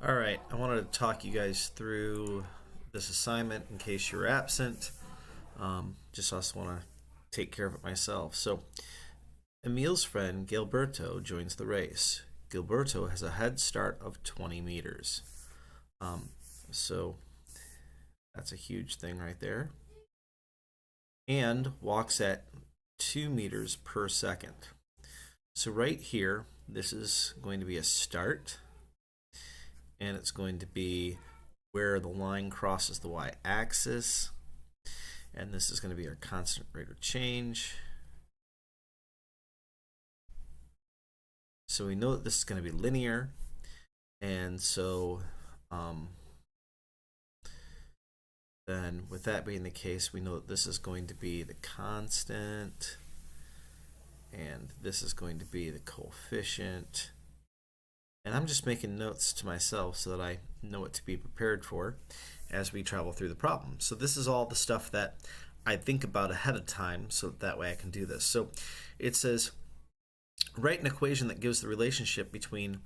All right, I wanted to talk you guys through this assignment in case you're absent. Just also want to take care of it myself. So, Emil's friend Gilberto joins the race. Gilberto has a head start of 20 meters. So, that's a huge thing right there. And walks at 2 meters per second. So, right here, this is going to be a start. And it's going to be where the line crosses the y-axis. And this is going to be our constant rate of change. So we know that this is going to be linear. And so then with that being the case, we know that this is going to be the constant. And this is going to be the coefficient. And I'm just making notes to myself so that I know what to be prepared for as we travel through the problem. So this is all the stuff that I think about ahead of time so that way I can do this. So it says, write an equation that gives the relationship between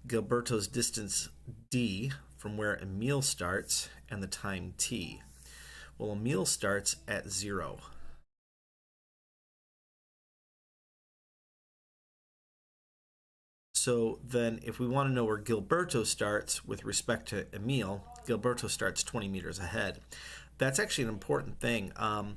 Gilberto's distance d from where Emil starts and the time t. Well, Emil starts at 0. So then if we want to know where Gilberto starts with respect to Emil, Gilberto starts 20 meters ahead. That's actually an important thing. I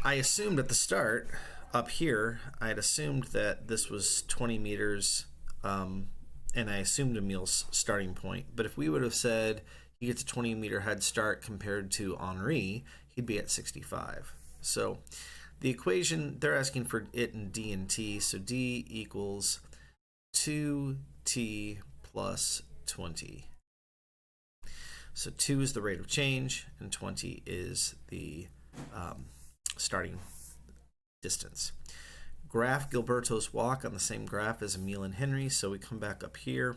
assumed at the start, up here, I had assumed that this was 20 meters, and I assumed Emil's starting point. But if we would have said he gets a 20-meter head start compared to Henri, he'd be at 65. So the equation, they're asking for it in d and t, so d equals 2t plus 20. So 2 is the rate of change, and 20 is the starting distance. Graph Gilberto's walk on the same graph as Emil and Henry, so we come back up here.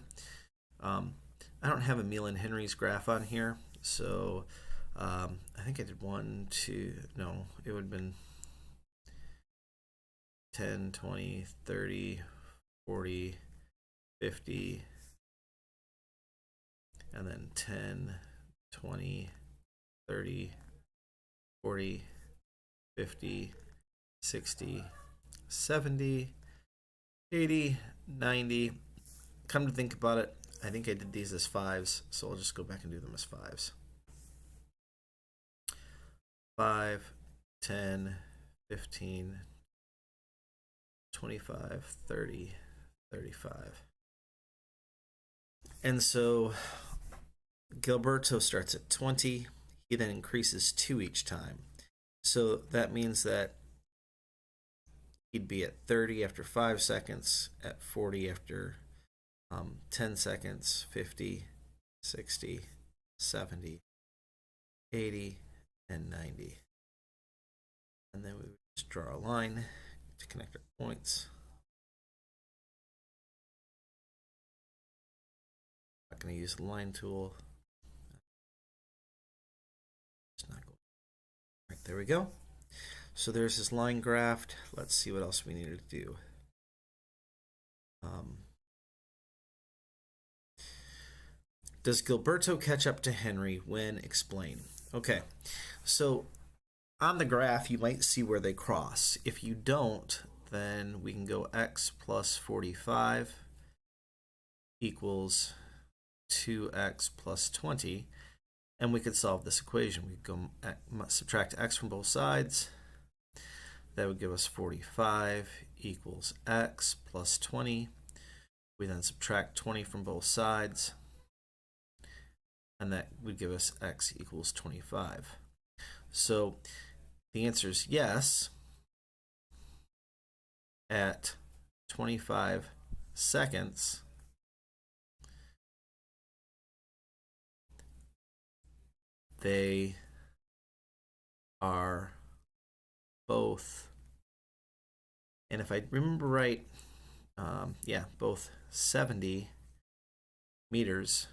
I don't have Emil and Henry's graph on here, so I think I did 1, 2, no, it would have been 10, 20, 30, 40, 50, and then 10, 20, 30, 40, 50, 60, 70, 80, 90. Come to think about it, I think I did these as 5s, so I'll just go back and do them as 5s. 5, 10, 15, 25, 30, 35. And so Gilberto starts at 20. He then increases 2 each time. So that means that he'd be at 30 after 5 seconds, at 40 after 10 seconds, 50, 60, 70, 80, and 90. And then we would just draw a line to connect our points. Not going to use the line tool. It's not going. All right, there we go. So there's this line graphed. Let's see what else we needed to do. Does Gilberto catch up to Henry when? Explain. Okay, so on the graph you might see where they cross. If you don't, then we can go x plus 45 equals 2x plus 20, and we could solve this equation. We could go subtract x from both sides. That would give us 45 equals x plus 20. We then subtract 20 from both sides, and that would give us x equals 25. So the answer is yes. At 25 seconds, they are both, and if I remember right, both 70 meters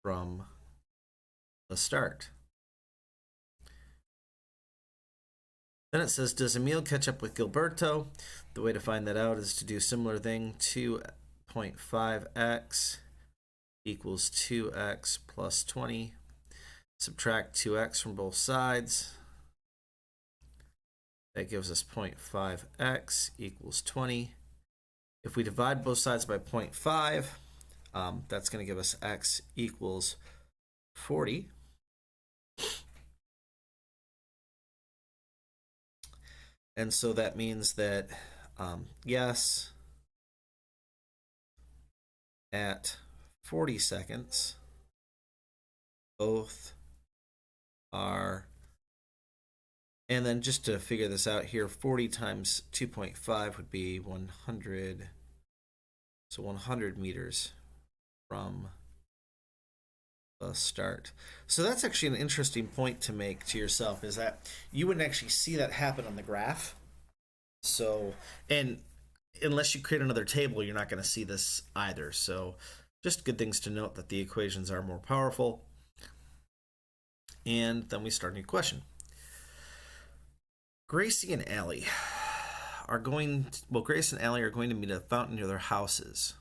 from the start. Then it says, does Emil catch up with Gilberto? The way to find that out is to do a similar thing. 2.5x equals 2x plus 20. Subtract 2x from both sides. That gives us 0.5x equals 20. If we divide both sides by 0.5, that's going to give us x equals 40. And so that means that, yes, at 40 seconds, both are, and then just to figure this out here, 40 times 2.5 would be 100, so 100 meters from the start. So that's actually an interesting point to make to yourself, is that you wouldn't actually see that happen on the graph. So, and unless you create another table, you're not going to see this either. So just good things to note, that the equations are more powerful. And then we start a new question. Grace and Allie are going to meet at a fountain near their houses.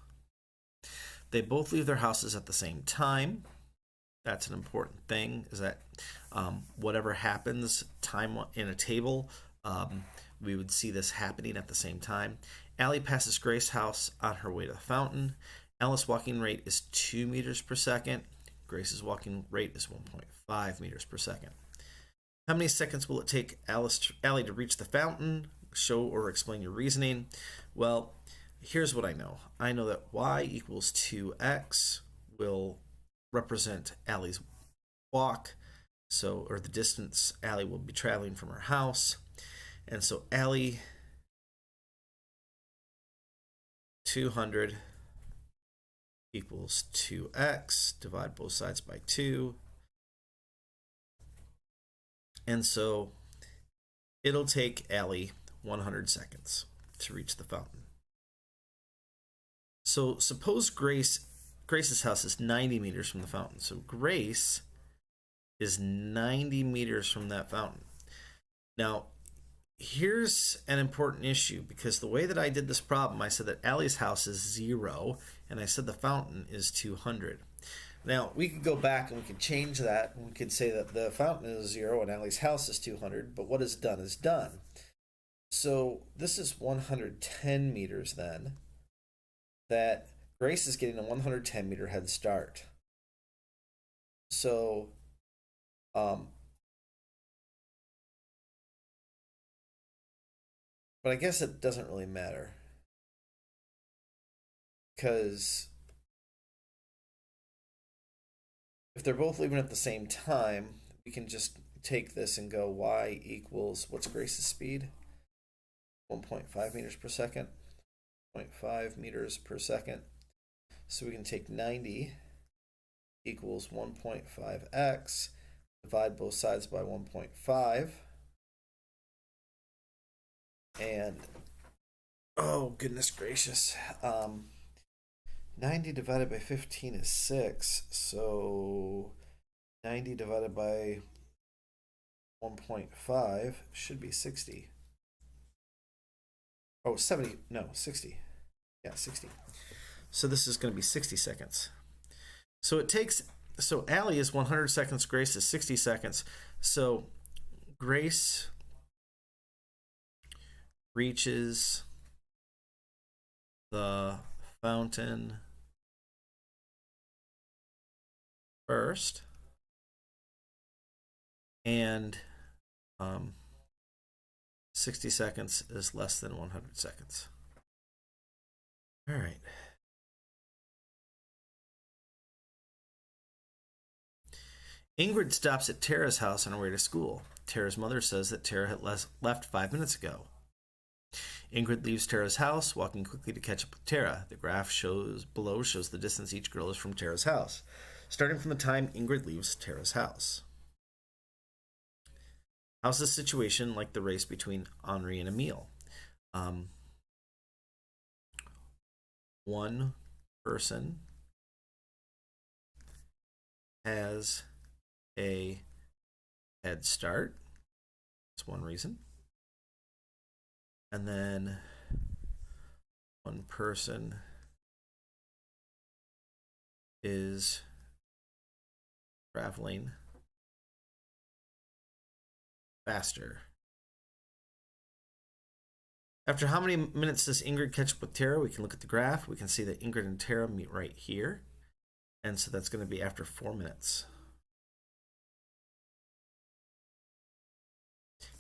They both leave their houses at the same time. That's an important thing, is that whatever happens time in a table, we would see this happening at the same time. Allie passes Grace's house on her way to the fountain. Alice's walking rate is 2 meters per second. Grace's walking rate is 1.5 meters per second. How many seconds will it take Allie to reach the fountain? Show or explain your reasoning. Well, here's what I know. I know that y equals 2x will represent Allie's walk, so, or the distance Allie will be traveling from her house. And so Allie, 200 equals 2x, divide both sides by 2. And so it'll take Allie 100 seconds to reach the fountain. So suppose Grace's house is 90 meters from the fountain. So Grace is 90 meters from that fountain. Now, here's an important issue, because the way that I did this problem, I said that Allie's house is 0, and I said the fountain is 200. Now, we could go back and we could change that, and we could say that the fountain is 0 and Allie's house is 200, but what is done is done. So this is 110 meters then, that Grace is getting a 110 meter head start. So, but I guess it doesn't really matter, because if they're both leaving at the same time, we can just take this and go y equals, what's Grace's speed? 1.5 meters per second. 0.5 meters per second. So we can take 90 equals 1.5x, divide both sides by 1.5, and oh goodness gracious, 90 divided by 15 is 6, so 90 divided by 1.5 should be 60. Oh, 70, no, 60. Yeah, 60. So this is going to be 60 seconds. So Allie is 100 seconds, Grace is 60 seconds. So Grace reaches the fountain first, and 60 seconds is less than 100 seconds. All right. Ingrid stops at Tara's house on her way to school. Tara's mother says that Tara had left 5 minutes ago. Ingrid leaves Tara's house, walking quickly to catch up with Tara. The graph below shows the distance each girl is from Tara's house, starting from the time Ingrid leaves Tara's house. How's this situation like the race between Henri and Emile? One person has a head start. That's one reason. And then one person is traveling faster. After how many minutes does Ingrid catch up with Tara? We can look at the graph. We can see that Ingrid and Tara meet right here. And so that's going to be after 4 minutes.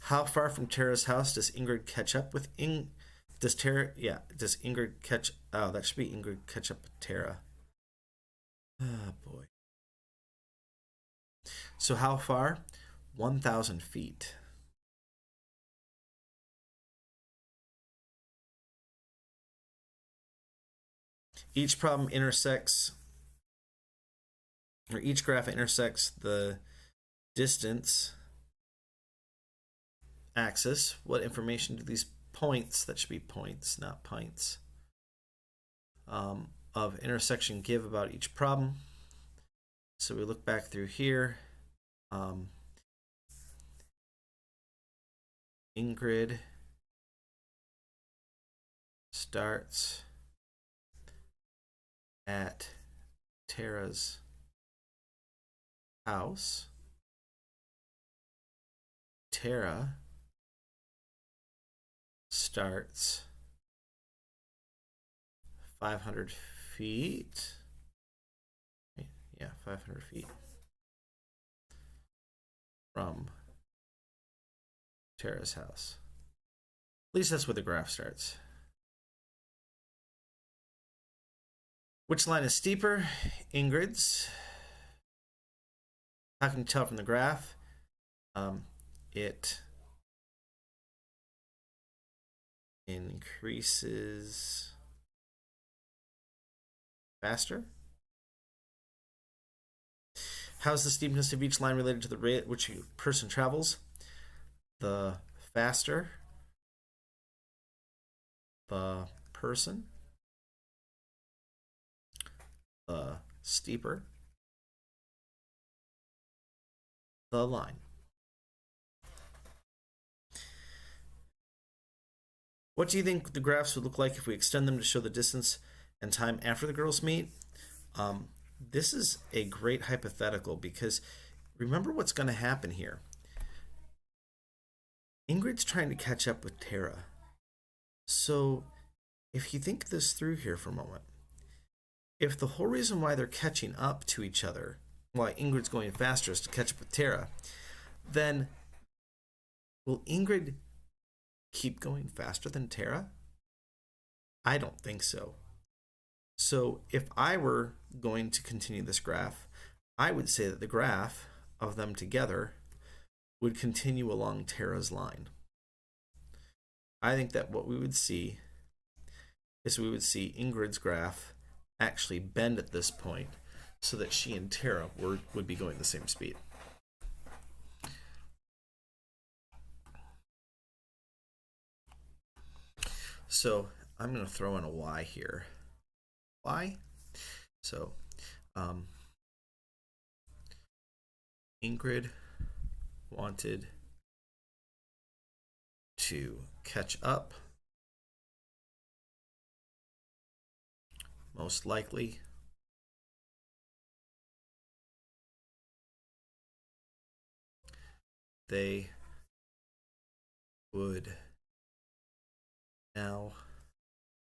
How far from Tara's house does Ingrid catch up with does Ingrid catch, oh, that should be Ingrid catch up with Tara. Oh, boy. So how far? 1,000 feet. Each problem intersects, or each graph intersects the distance axis. What information do these points, that should be points, not pints, of intersection give about each problem? So we look back through here. Ingrid starts at Tara's house. Tara starts 500 feet. Yeah, 500 feet from Tara's house. At least that's where the graph starts. Which line is steeper? Ingrid's. How can you tell from the graph? It increases faster. How's the steepness of each line related to the rate at which a person travels? The faster the person, the steeper the line. What do you think the graphs would look like if we extend them to show the distance and time after the girls meet? This is a great hypothetical because remember what's going to happen here. Ingrid's trying to catch up with Tara. So if you think this through here for a moment, if the whole reason why they're catching up to each other, why Ingrid's going faster is to catch up with Tara, then will Ingrid keep going faster than Tara? I don't think so. So if I were going to continue this graph, I would say that the graph of them together would continue along Tara's line. I think that what we would see is we would see Ingrid's graph actually bend at this point so that she and Tara would be going the same speed. So I'm going to throw in a y here. Y. So Ingrid wanted to catch up. Most likely they would now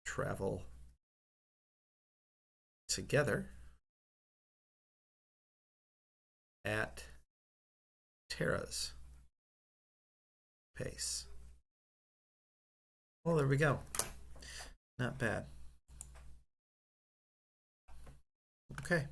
travel together at Tara's pace. Well, there we go. Not bad. Okay.